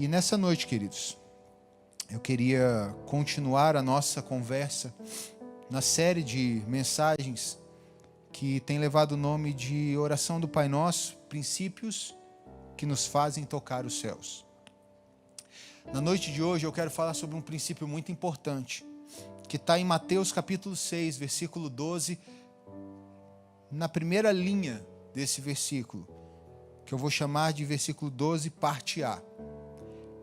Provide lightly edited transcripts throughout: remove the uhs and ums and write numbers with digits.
E nessa noite, queridos, eu queria continuar a nossa conversa na série de mensagens que tem levado o nome de Oração do Pai Nosso, princípios que nos fazem tocar os céus. Na noite de hoje eu quero falar sobre um princípio muito importante, que está em Mateus capítulo 6, versículo 12, na primeira linha desse versículo, que eu vou chamar de versículo 12, parte A.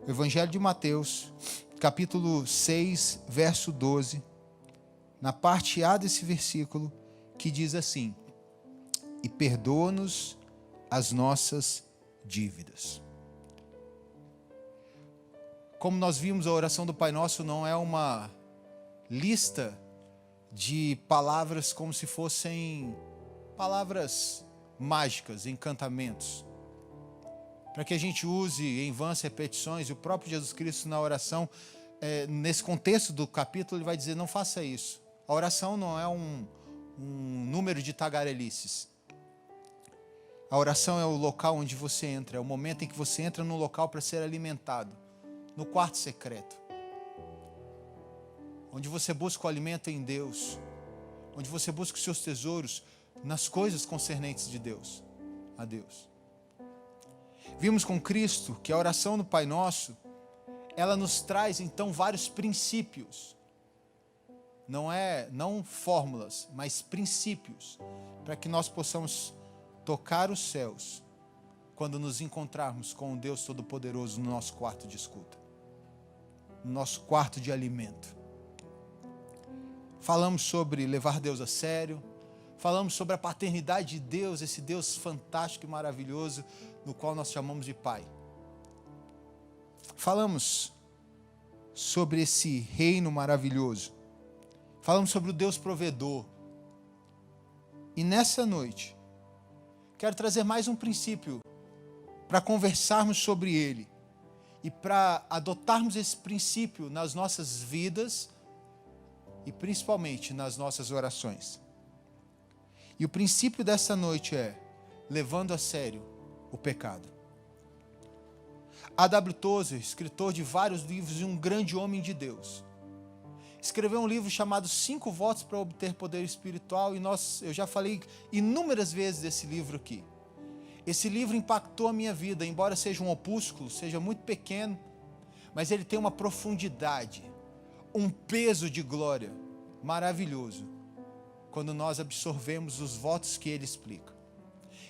O Evangelho de Mateus, capítulo 6, verso 12, na parte A desse versículo, que diz assim: e perdoa-nos as nossas dívidas. Como nós vimos, a oração do Pai Nosso não é uma lista de palavras como se fossem palavras mágicas, encantamentos, para que a gente use em vãs repetições. E o próprio Jesus Cristo na oração, nesse contexto do capítulo, ele vai dizer: não faça isso. A oração não é um número de tagarelices. A oração é o local onde você entra, é o momento em que você entra no local para ser alimentado, no quarto secreto, onde você busca o alimento em Deus, onde você busca os seus tesouros nas coisas concernentes de Deus, a Deus. Vimos com Cristo que a oração do Pai Nosso, ela nos traz então vários princípios, não fórmulas, mas princípios, para que nós possamos tocar os céus quando nos encontrarmos com o Deus Todo-Poderoso no nosso quarto de escuta, no nosso quarto de alimento. Falamos sobre levar Deus a sério, falamos sobre a paternidade de Deus, esse Deus fantástico e maravilhoso, no qual nós chamamos de Pai. Falamos sobre esse reino maravilhoso. Falamos sobre o Deus provedor. E nessa noite, quero trazer mais um princípio para conversarmos sobre ele e para adotarmos esse princípio nas nossas vidas e principalmente nas nossas orações. E o princípio dessa noite é levando a sério o pecado. A.W. Tozer, escritor de vários livros e um grande homem de Deus, escreveu um livro chamado 5 Votos para Obter Poder Espiritual, e eu já falei inúmeras vezes desse livro aqui. Esse livro impactou a minha vida, embora seja um opúsculo, seja muito pequeno, mas ele tem uma profundidade, um peso de glória maravilhoso, quando nós absorvemos os votos que ele explica.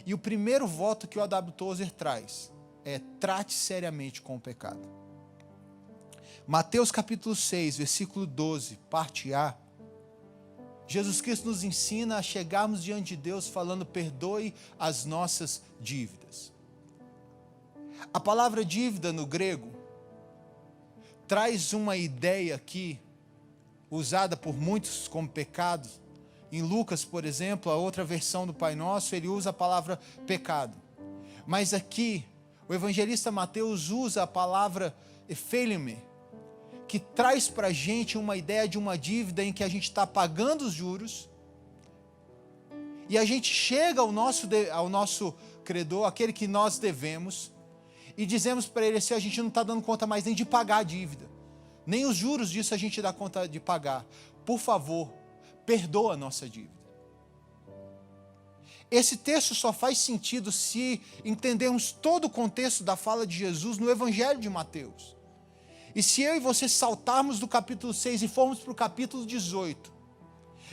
E o primeiro voto que o A.W. Tozer traz é: trate seriamente com o pecado. Mateus capítulo 6, versículo 12, parte A. Jesus Cristo nos ensina a chegarmos diante de Deus falando: perdoe as nossas dívidas. A palavra dívida no grego traz uma ideia aqui, usada por muitos como pecado. Em Lucas, por exemplo, a outra versão do Pai Nosso, ele usa a palavra pecado. Mas aqui, o evangelista Mateus usa a palavra ephelime, que traz para a gente uma ideia de uma dívida em que a gente está pagando os juros, e a gente chega ao nosso credor, aquele que nós devemos, e dizemos para ele assim: a gente não está dando conta mais nem de pagar a dívida, nem os juros disso a gente dá conta de pagar. Por favor, perdoa a nossa dívida. Esse texto só faz sentido se entendermos todo o contexto da fala de Jesus no Evangelho de Mateus. E se eu e você saltarmos do capítulo 6 e formos para o capítulo 18,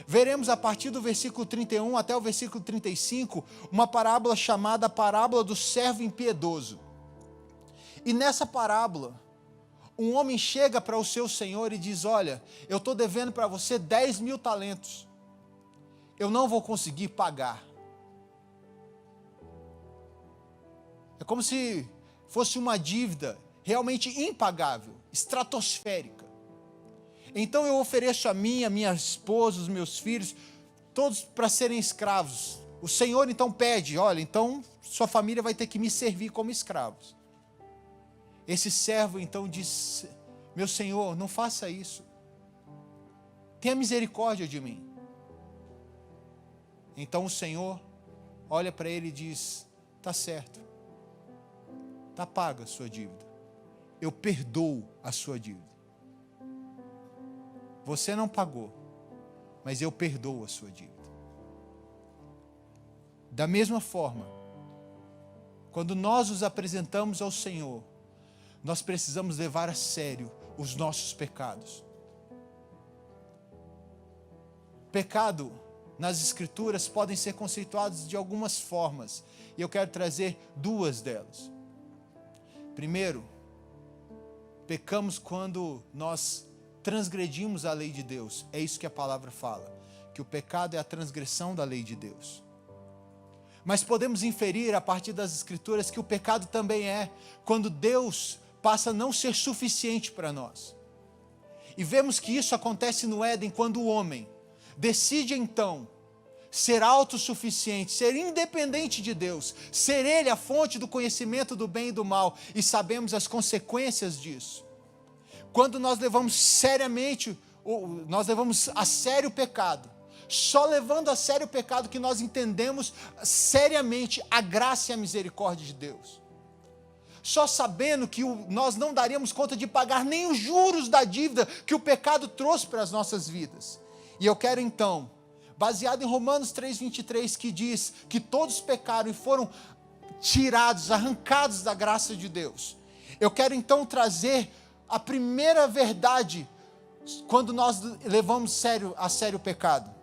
veremos a partir do versículo 31 até o versículo 35, uma parábola chamada a parábola do servo impiedoso. E nessa parábola, um homem chega para o seu senhor e diz: olha, eu estou devendo para você 10.000 talentos. Eu não vou conseguir pagar. É como se fosse uma dívida realmente impagável, estratosférica. Então eu ofereço a minha esposa, os meus filhos, todos para serem escravos. O Senhor então pede: olha, então sua família vai ter que me servir como escravos. Esse servo então diz: meu Senhor, não faça isso. Tenha misericórdia de mim. Então o Senhor olha para ele e diz: está certo, está paga a sua dívida. eu perdoo a sua dívida. Você não pagou, mas eu perdoo a sua dívida. Da mesma forma, quando nós nos apresentamos ao Senhor, nós precisamos levar a sério os nossos pecados. Pecado nas Escrituras podem ser conceituados de algumas formas, e eu quero trazer duas delas. Primeiro, pecamos quando nós transgredimos a lei de Deus. É isso que a palavra fala, que o pecado é a transgressão da lei de Deus. Mas podemos inferir a partir das Escrituras que o pecado também é quando Deus passa a não ser suficiente para nós. E vemos que isso acontece no Éden quando o homem decide então ser autossuficiente, ser independente de Deus, ser Ele a fonte do conhecimento do bem e do mal, e sabemos as consequências disso. Quando nós levamos a sério o pecado, só levando a sério o pecado que nós entendemos seriamente a graça e a misericórdia de Deus. Só sabendo que nós não daríamos conta de pagar nem os juros da dívida que o pecado trouxe para as nossas vidas. E eu quero então, baseado em Romanos 3,23, que diz que todos pecaram e foram tirados, arrancados da graça de Deus. Eu quero então trazer a primeira verdade quando nós levamos a sério o pecado.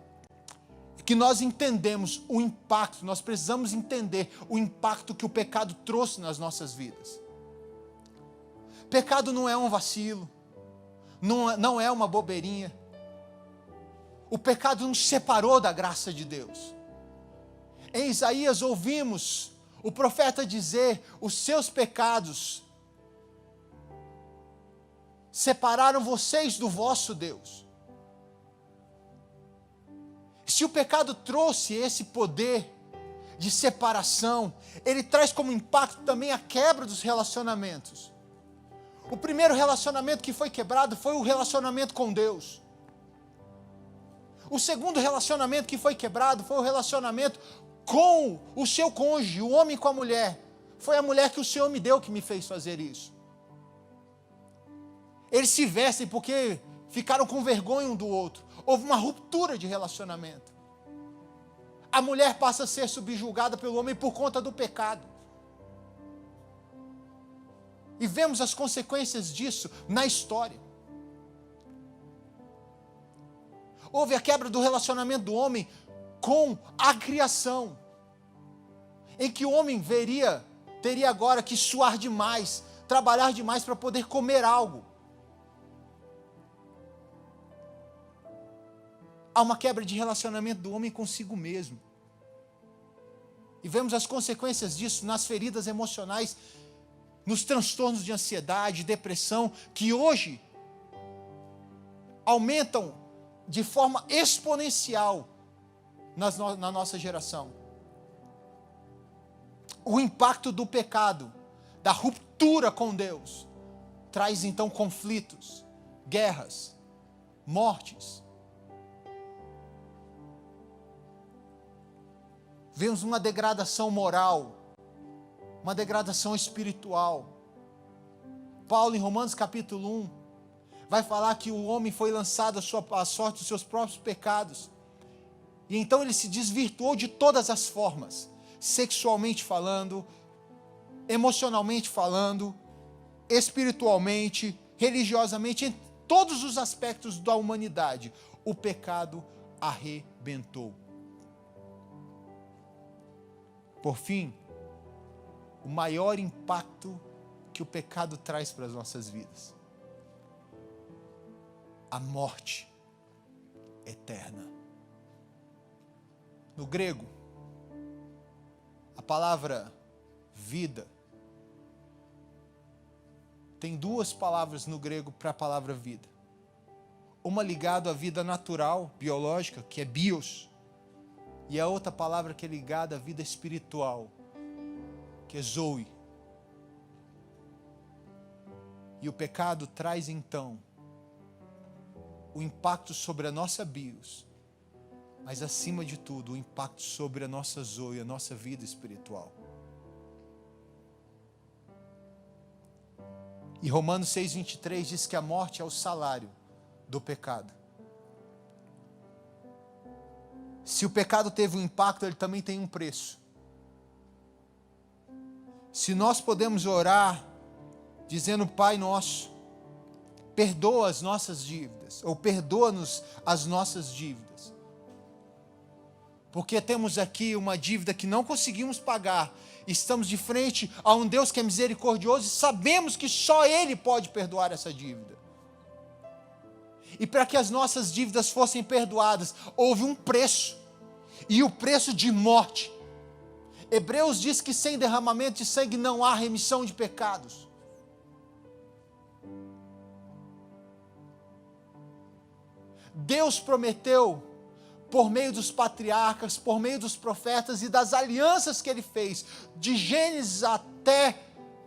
Que nós entendemos o impacto, nós precisamos entender o impacto que o pecado trouxe nas nossas vidas. Pecado não é um vacilo, não é uma bobeirinha. O pecado nos separou da graça de Deus. Em Isaías ouvimos o profeta dizer: os seus pecados separaram vocês do vosso Deus. Se o pecado trouxe esse poder de separação, ele traz como impacto também a quebra dos relacionamentos. O primeiro relacionamento que foi quebrado foi o relacionamento com Deus. O segundo relacionamento que foi quebrado foi o relacionamento com o seu cônjuge, o homem com a mulher. Foi a mulher que o Senhor me deu que me fez fazer isso. Eles se vestem porque ficaram com vergonha um do outro. Houve uma ruptura de relacionamento. A mulher passa a ser subjugada pelo homem por conta do pecado. E vemos as consequências disso na história. Houve a quebra do relacionamento do homem com a criação, em que o homem teria agora que suar demais, trabalhar demais para poder comer algo. Há uma quebra de relacionamento do homem consigo mesmo. E vemos as consequências disso nas feridas emocionais, nos transtornos de ansiedade, depressão, que hoje aumentam de forma exponencial na nossa geração. O impacto do pecado, da ruptura com Deus, traz então conflitos, guerras, mortes. Vemos uma degradação moral, uma degradação espiritual. Paulo, em Romanos capítulo 1, vai falar que o homem foi lançado à sorte dos seus próprios pecados. E então ele se desvirtuou de todas as formas, sexualmente falando, emocionalmente falando, espiritualmente, religiosamente, em todos os aspectos da humanidade. O pecado arrebentou. Por fim, o maior impacto que o pecado traz para as nossas vidas: a morte eterna. No grego, a palavra vida tem duas palavras no grego para a palavra vida. Uma ligada à vida natural, biológica, que é bios, e a outra palavra que é ligada à vida espiritual, que é zoe. E o pecado traz então o impacto sobre a nossa bios, mas acima de tudo o impacto sobre a nossa zoe, a nossa vida espiritual. E Romanos 6,23 diz que a morte é o salário do pecado. Se o pecado teve um impacto, ele também tem um preço. Se nós podemos orar dizendo: Pai nosso, perdoa as nossas dívidas, ou perdoa-nos as nossas dívidas. Porque temos aqui uma dívida que não conseguimos pagar, estamos de frente a um Deus que é misericordioso e sabemos que só Ele pode perdoar essa dívida. E para que as nossas dívidas fossem perdoadas, houve um preço, e o preço de morte. Hebreus diz que sem derramamento de sangue não há remissão de pecados. Deus prometeu, por meio dos patriarcas, por meio dos profetas e das alianças que Ele fez, de Gênesis até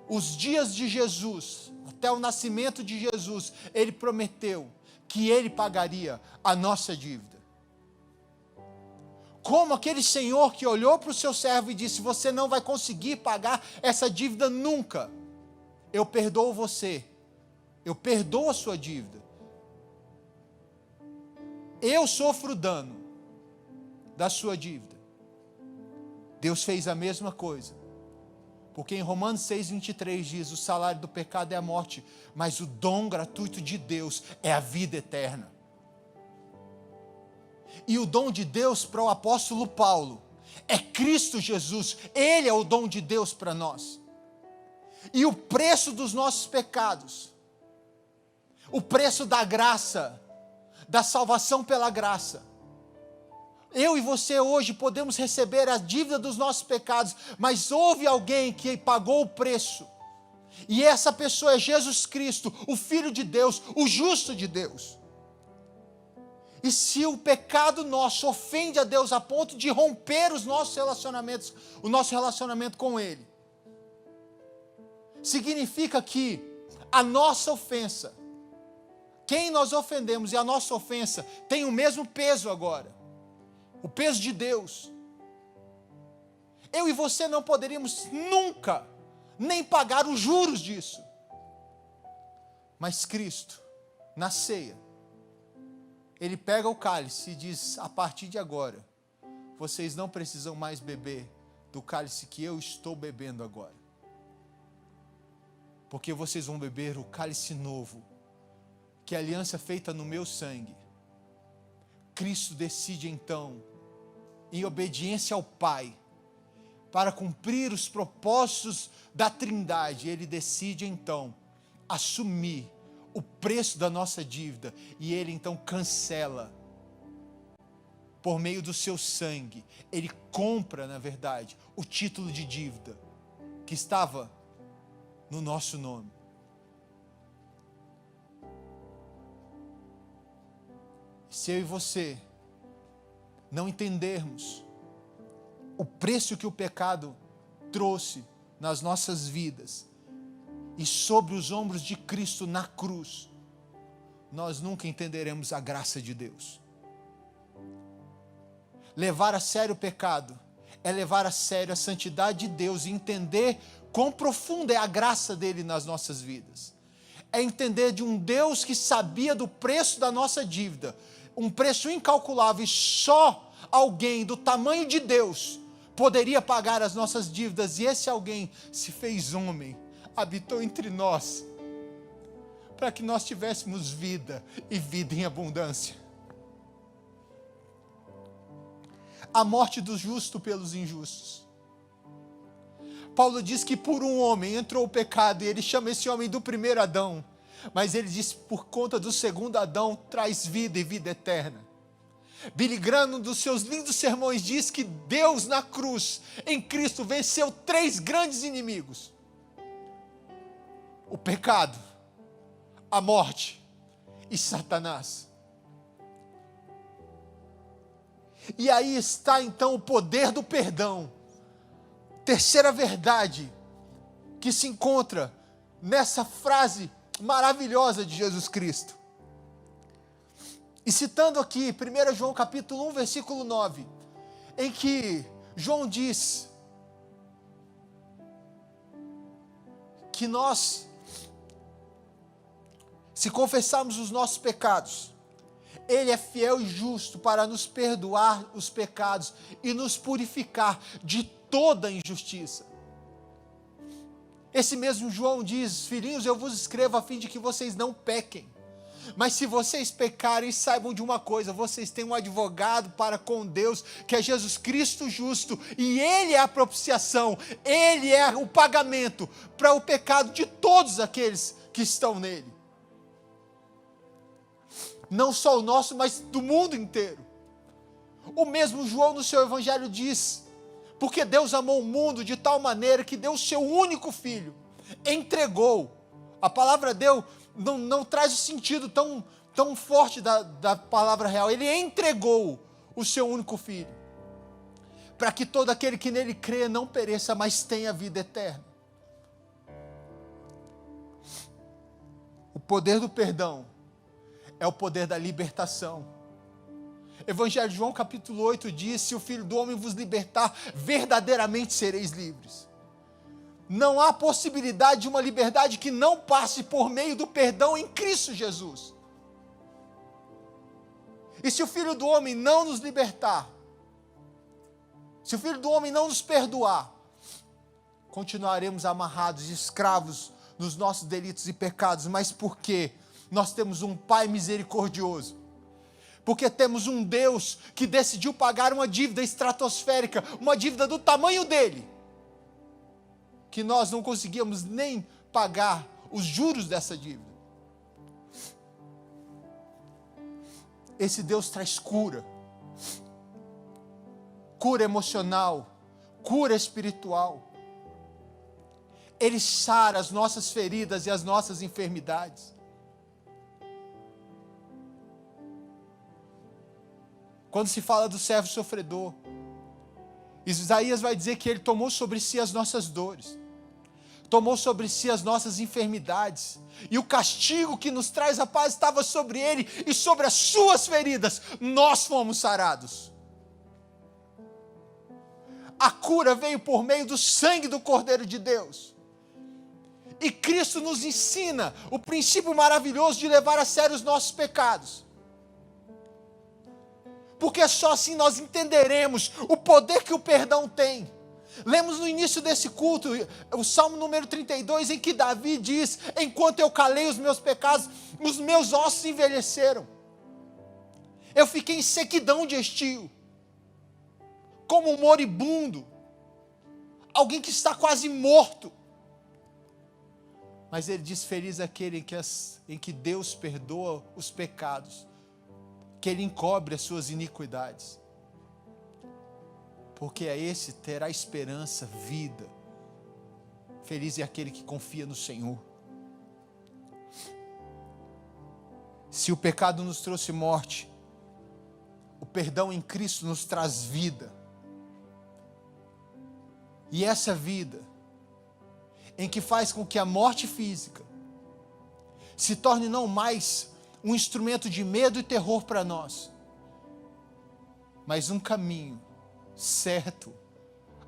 os dias de Jesus, até o nascimento de Jesus, Ele prometeu que Ele pagaria a nossa dívida. Como aquele senhor que olhou para o seu servo e disse: você não vai conseguir pagar essa dívida nunca. Eu perdoo você, eu perdoo a sua dívida. Eu sofro o dano da sua dívida. Deus fez a mesma coisa. Porque em Romanos 6,23 diz: o salário do pecado é a morte, mas o dom gratuito de Deus é a vida eterna. E o dom de Deus para o apóstolo Paulo é Cristo Jesus. Ele é o dom de Deus para nós. E o preço dos nossos pecados, o preço da graça, da salvação pela graça. Eu e você hoje podemos receber a dívida dos nossos pecados, mas houve alguém que pagou o preço. E essa pessoa é Jesus Cristo, o Filho de Deus, o justo de Deus. E se o pecado nosso ofende a Deus a ponto de romper os nossos relacionamentos, o nosso relacionamento com Ele, significa que a nossa ofensa, quem nós ofendemos e a nossa ofensa tem o mesmo peso agora, o peso de Deus. Eu e você não poderíamos nunca nem pagar os juros disso. Mas Cristo, na ceia, Ele pega o cálice e diz: a partir de agora, vocês não precisam mais beber do cálice que eu estou bebendo agora. Porque vocês vão beber o cálice novo, que é a aliança feita no meu sangue. Cristo decide então, em obediência ao Pai, para cumprir os propósitos da Trindade, Ele decide então assumir o preço da nossa dívida, e Ele então cancela, por meio do seu sangue, Ele compra, na verdade, o título de dívida, que estava no nosso nome. Se eu e você não entendermos o preço que o pecado trouxe nas nossas vidas, e sobre os ombros de Cristo na cruz, nós nunca entenderemos a graça de Deus. Levar a sério o pecado é levar a sério a santidade de Deus e entender quão profunda é a graça dele nas nossas vidas. É entender de um Deus que sabia do preço da nossa dívida, um preço incalculável, e só alguém do tamanho de Deus poderia pagar as nossas dívidas, e esse alguém se fez homem, habitou entre nós, para que nós tivéssemos vida e vida em abundância. A morte do justo pelos injustos. Paulo diz que por um homem entrou o pecado, e ele chama esse homem do primeiro Adão, mas ele diz: por conta do segundo Adão traz vida e vida eterna. Billy Graham, num dos seus lindos sermões, diz que Deus na cruz, em Cristo, venceu 3 grandes inimigos: o pecado, a morte e Satanás. E aí está então o poder do perdão. Terceira verdade que se encontra nessa frase maravilhosa de Jesus Cristo. E citando aqui 1 João capítulo 1, versículo 9, em que João diz que nós se confessarmos os nossos pecados, Ele é fiel e justo para nos perdoar os pecados e nos purificar de toda injustiça. Esse mesmo João diz: filhinhos, eu vos escrevo a fim de que vocês não pequem. Mas se vocês pecarem, saibam de uma coisa: vocês têm um advogado para com Deus, que é Jesus Cristo justo, e Ele é a propiciação, Ele é o pagamento para o pecado de todos aqueles que estão nele. Não só o nosso, mas do mundo inteiro. O mesmo João no seu evangelho diz: porque Deus amou o mundo de tal maneira que deu o seu único filho, entregou. A palavra deu não traz o sentido tão forte da palavra real. Ele entregou o seu único filho, para que todo aquele que nele crê não pereça, mas tenha vida eterna. O poder do perdão é o poder da libertação. Evangelho de João capítulo 8 diz: se o Filho do Homem vos libertar, verdadeiramente sereis livres. Não há possibilidade de uma liberdade que não passe por meio do perdão em Cristo Jesus. E se o Filho do Homem não nos libertar, se o Filho do Homem não nos perdoar, continuaremos amarrados e escravos nos nossos delitos e pecados. Mas por quê? Nós temos um Pai misericordioso, porque temos um Deus que decidiu pagar uma dívida estratosférica, uma dívida do tamanho dele, que nós não conseguíamos nem pagar os juros dessa dívida. Esse Deus traz cura emocional, cura espiritual. Ele sara as nossas feridas e as nossas enfermidades. Quando se fala do servo sofredor, Isaías vai dizer que ele tomou sobre si as nossas dores, tomou sobre si as nossas enfermidades, e o castigo que nos traz a paz estava sobre ele, e sobre as suas feridas nós fomos sarados. A cura veio por meio do sangue do Cordeiro de Deus. E Cristo nos ensina o princípio maravilhoso de levar a sério os nossos pecados. Porque só assim nós entenderemos o poder que o perdão tem. Lemos no início desse culto o Salmo número 32, em que Davi diz: enquanto eu calei os meus pecados, os meus ossos envelheceram. Eu fiquei em sequidão de estio, como um moribundo, alguém que está quase morto. Mas ele diz: feliz aquele em que Deus perdoa os pecados, que Ele encobre as suas iniquidades, porque a esse terá esperança, vida. Feliz é aquele que confia no Senhor. Se o pecado nos trouxe morte, o perdão em Cristo nos traz vida. E essa vida, em que faz com que a morte física se torne não mais um instrumento de medo e terror para nós, mas um caminho certo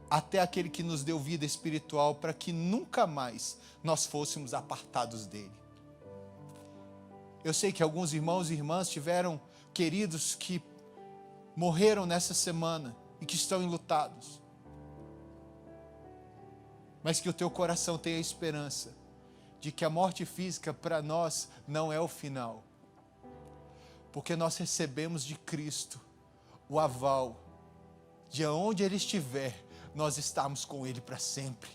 até aquele que nos deu vida espiritual, para que nunca mais nós fôssemos apartados dele. Eu sei que alguns irmãos e irmãs tiveram queridos que morreram nessa semana e que estão enlutados, mas que o teu coração tenha esperança de que a morte física para nós não é o final, porque nós recebemos de Cristo o aval de onde Ele estiver, nós estamos com Ele para sempre.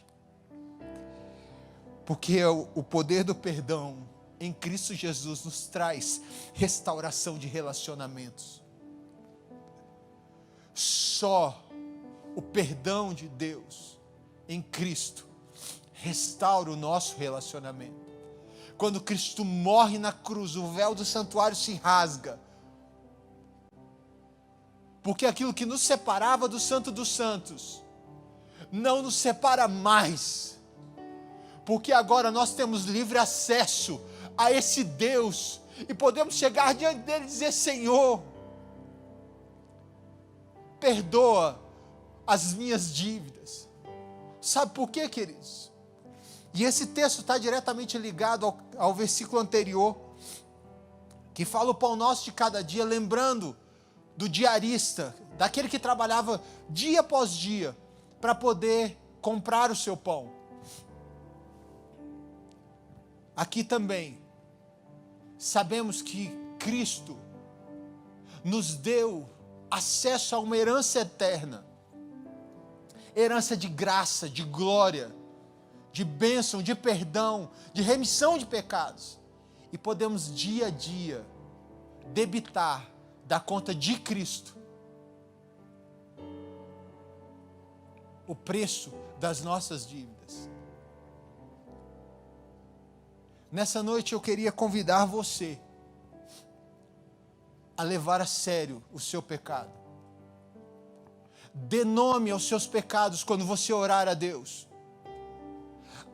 Porque o poder do perdão em Cristo Jesus nos traz restauração de relacionamentos. Só o perdão de Deus em Cristo restaura o nosso relacionamento. Quando Cristo morre na cruz, o véu do santuário se rasga. Porque aquilo que nos separava do Santo dos Santos não nos separa mais. Porque agora nós temos livre acesso a esse Deus e podemos chegar diante dele e dizer: Senhor, perdoa as minhas dívidas. Sabe por quê, queridos? E esse texto está diretamente ligado ao versículo anterior, que fala o pão nosso de cada dia, lembrando do diarista, daquele que trabalhava dia após dia para poder comprar o seu pão. Aqui também sabemos que Cristo nos deu acesso a uma herança eterna, herança de graça, de glória, de bênção, de perdão, de remissão de pecados. E podemos dia a dia debitar da conta de Cristo o preço das nossas dívidas. Nessa noite eu queria convidar você a levar a sério o seu pecado. Dê nome aos seus pecados quando você orar a Deus.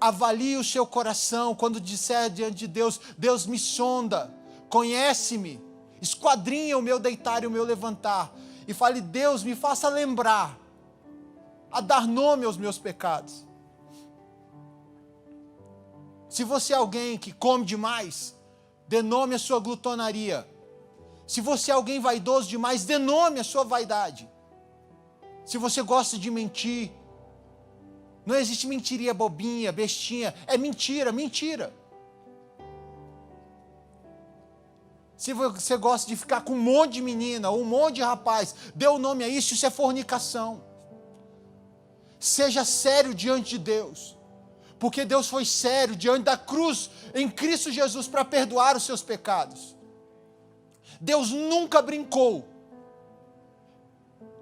Avalie o seu coração quando disser diante de Deus: Deus, me sonda, conhece-me, esquadrinha o meu deitar e o meu levantar. E fale: Deus, me faça lembrar a dar nome aos meus pecados. Se você é alguém que come demais, dê nome à sua glutonaria. Se você é alguém vaidoso demais, dê nome à sua vaidade. Se você gosta de mentir, não existe mentiria bobinha, bestinha, é mentira, mentira. Se você gosta de ficar com um monte de menina ou um monte de rapaz, dê o nome a isso, isso é fornicação. Seja sério diante de Deus, porque Deus foi sério diante da cruz em Cristo Jesus para perdoar os seus pecados. Deus nunca brincou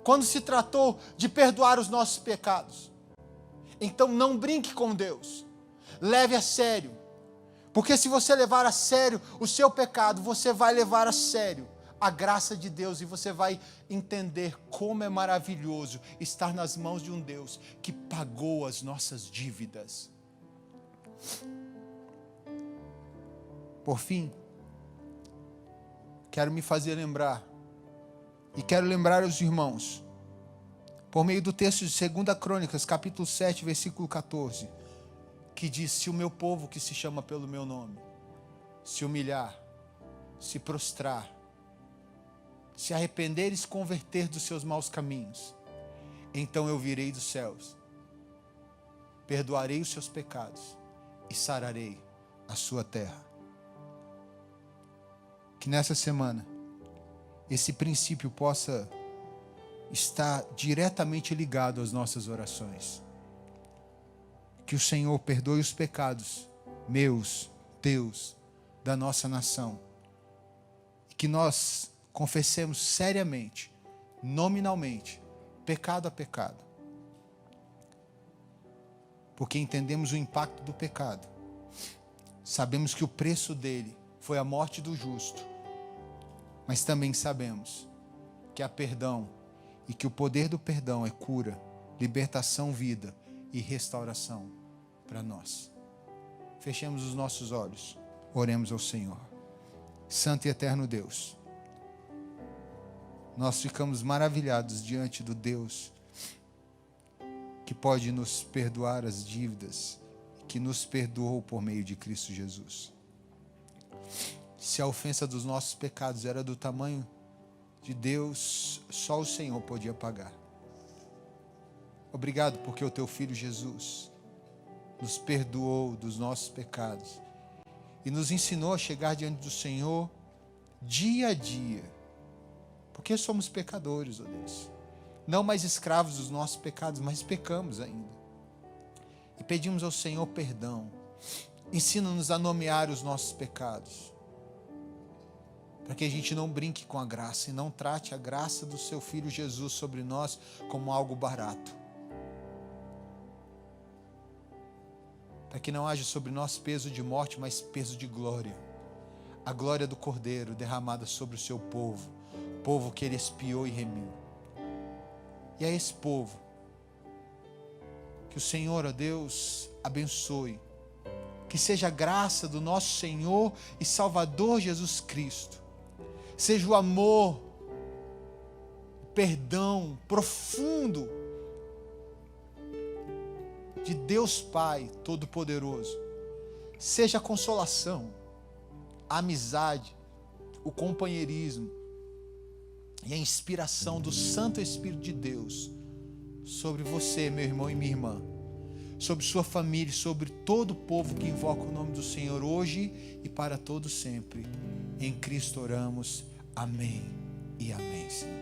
quando se tratou de perdoar os nossos pecados. Então não brinque com Deus, leve a sério, porque se você levar a sério o seu pecado, você vai levar a sério a graça de Deus e você vai entender como é maravilhoso estar nas mãos de um Deus que pagou as nossas dívidas. Por fim, quero me fazer lembrar, e quero lembrar aos irmãos, por meio do texto de 2 Crônicas, capítulo 7, versículo 14, que diz: se o meu povo que se chama pelo meu nome, se humilhar, se prostrar, se arrepender e se converter dos seus maus caminhos, então eu virei dos céus, perdoarei os seus pecados e sararei a sua terra. Que nessa semana esse princípio possa estar diretamente ligado às nossas orações. Que o Senhor perdoe os pecados meus, teus, da nossa nação. E que nós confessemos seriamente, nominalmente, pecado a pecado. Porque entendemos o impacto do pecado. Sabemos que o preço dele foi a morte do justo. Mas também sabemos que há perdão e que o poder do perdão é cura, libertação, vida e restauração para nós. Fechemos os nossos olhos, oremos ao Senhor. Santo e eterno Deus, nós ficamos maravilhados diante do Deus que pode nos perdoar as dívidas, que nos perdoou por meio de Cristo Jesus. Se a ofensa dos nossos pecados era do tamanho de Deus, só o Senhor podia pagar. Obrigado porque o teu Filho Jesus nos perdoou dos nossos pecados e nos ensinou a chegar diante do Senhor dia a dia, porque somos pecadores, ó Deus. Não mais escravos dos nossos pecados, mas pecamos ainda. E pedimos ao Senhor perdão. Ensina-nos a nomear os nossos pecados, para que a gente não brinque com a graça e não trate a graça do seu Filho Jesus sobre nós como algo barato. Para que não haja sobre nós peso de morte, mas peso de glória. A glória do Cordeiro derramada sobre o seu povo, povo que ele expiou e remiu. E a esse povo, que o Senhor, ó Deus, abençoe. Que seja a graça do nosso Senhor e Salvador Jesus Cristo. Seja o amor, o perdão profundo de Deus Pai Todo-Poderoso. Seja a consolação, a amizade, o companheirismo e a inspiração do Santo Espírito de Deus sobre você, meu irmão e minha irmã, sobre sua família, sobre todo o povo que invoca o nome do Senhor hoje e para todo sempre. Em Cristo oramos. Amém e amém, Senhor.